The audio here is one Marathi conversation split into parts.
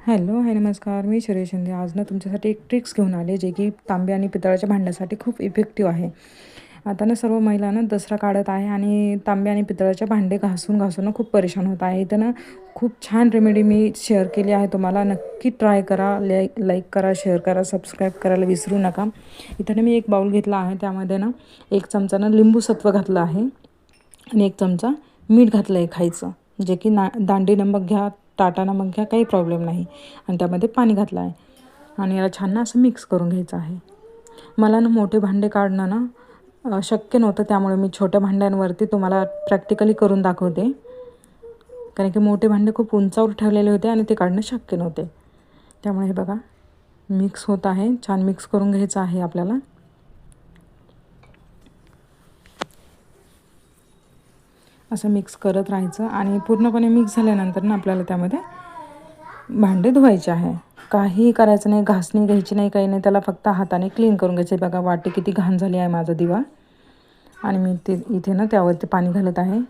हॅलो, हाय, नमस्कार. मी श्रेय शिंदे. आज ना तुमच्यासाठी एक ट्रिक्स घेऊन आले, जे की तांबे आणि पितळाच्या भांड्यासाठी खूप इफेक्टिव्ह आहे. आता ना सर्व महिला ना दसरा काढत आहे आणि तांबे आणि पितळाचे भांडे घासून ना खूप परेशान होत आहे. इथं ना खूप छान रेमेडी मी शेअर केली आहे. तुम्हाला नक्की ट्राय करा, लाईक करा, शेअर करा, सबस्क्राईब करायला विसरू नका. इथं ना मी एक बाउल घेतला आहे. त्यामध्ये ना 1 चमचा ना लिंबू सत्व घातलं आहे आणि 1 चमचा मीठ घातलं आहे खायचं, जे की दांडी नमक घ्या, टाटा नमक घ्या, काही प्रॉब्लेम नाही. आणि त्यामध्ये पाणी घातलं आहे आणि याला छान असं मिक्स करून घ्यायचं आहे. मला ना मोठे भांडे काढणं ना शक्य नव्हतं, त्यामुळे मी छोट्या भांड्यांवरती तुम्हाला प्रॅक्टिकली करून दाखवते. कारण की मोठे भांडे खूप उंचावर ठेवलेले होते आणि ते काढणं शक्य नव्हते. त्यामुळे हे बघा मिक्स होत आहे, छान मिक्स करून घ्यायचं आहे आपल्याला. असं मिक्स करत राहायचं आणि पूर्णपणे मिक्स झाल्यानंतर ना आपल्याला त्यामध्ये भांडे धुवायचे आहे. काहीही करायचं नाही, घासणी घ्यायची नाही, काही नाही. त्याला फक्त हाताने क्लीन करून घ्यायचे. बघा वाटी किती घाण झाली आहे माझा दिवा. आणि मी इथे ना त्यावरती पाणी घालत आहे.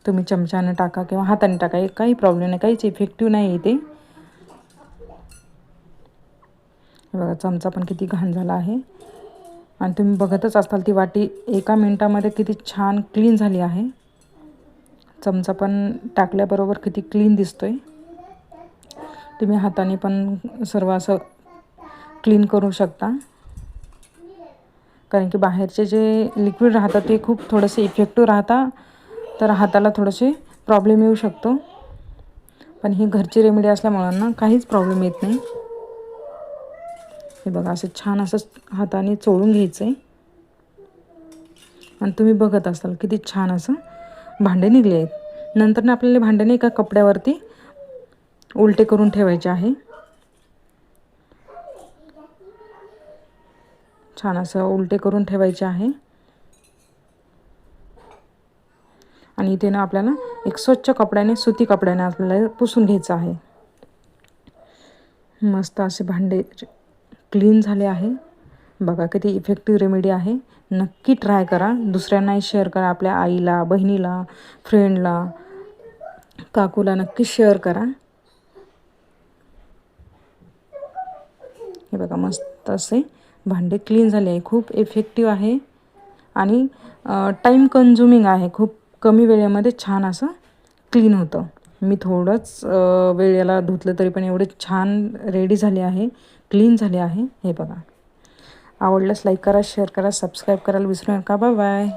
तुम्ही चमच्याने टाका किंवा हाताने टाका, काही प्रॉब्लेम नाही, काहीच इफेक्टिव्ह नाही इथे. बघा चमचा पण किती घाण झाला आहे आणि तुम्ही बघतच असाल ती वाटी एका मिनिटामध्ये किती छान क्लीन झाली आहे. चमचा पण टाकल्याबरोबर किती क्लीन दिसतोय. तुम्ही हाताने पण सर्व असं क्लीन करू शकता, कारण की बाहेरचे जे लिक्विड राहतात ते खूप थोडेसे इफेक्टिव्ह राहतात, तर हाताला थोडेसे प्रॉब्लेम येऊ शकतो. पण ही घरची रेमेडी असल्यामुळे ना काहीच प्रॉब्लेम येत नाही. हे बघा असं छान असं हाताने चोळून घ्यायचं आहे आणि तुम्ही बघत असाल किती छान असं भांडे निघले आहेत. नंतर ना आपल्याला भांड्याने एका कपड्यावरती उलटे करून ठेवायचे आहे. छान असं उलटे करून ठेवायचे आहे आणि इथे ना आपल्याला एक स्वच्छ कपड्याने, सुती कपड्याने आपल्याला पुसून घ्यायचं आहे. मस्त असे भांडे क्लीन झाले आहे. बघा किती इफेक्टिव्ह रेमेडी आहे. नक्की ट्राय करा, दुसऱ्यांनाही शेअर करा. आपल्या आईला, बहिणीला, फ्रेंडला, काकूला नक्की शेअर करा. हे बघा मस्त असे भांडे क्लीन झाले आहे. खूप इफेक्टिव्ह आहे आणि टाईम कन्झ्युमिंग आहे. खूप कमी वेळेमध्ये छान असं क्लीन होतं. मी थोडंच वेळेला धुतलं तरी पण एवढे छान रेडी झाले आहे, क्लीन झाले आहे. हे बघा, आवडल्यास लाईक करा, शेअर करा, सबस्क्राईब करायला विसरू नका. Bye bye.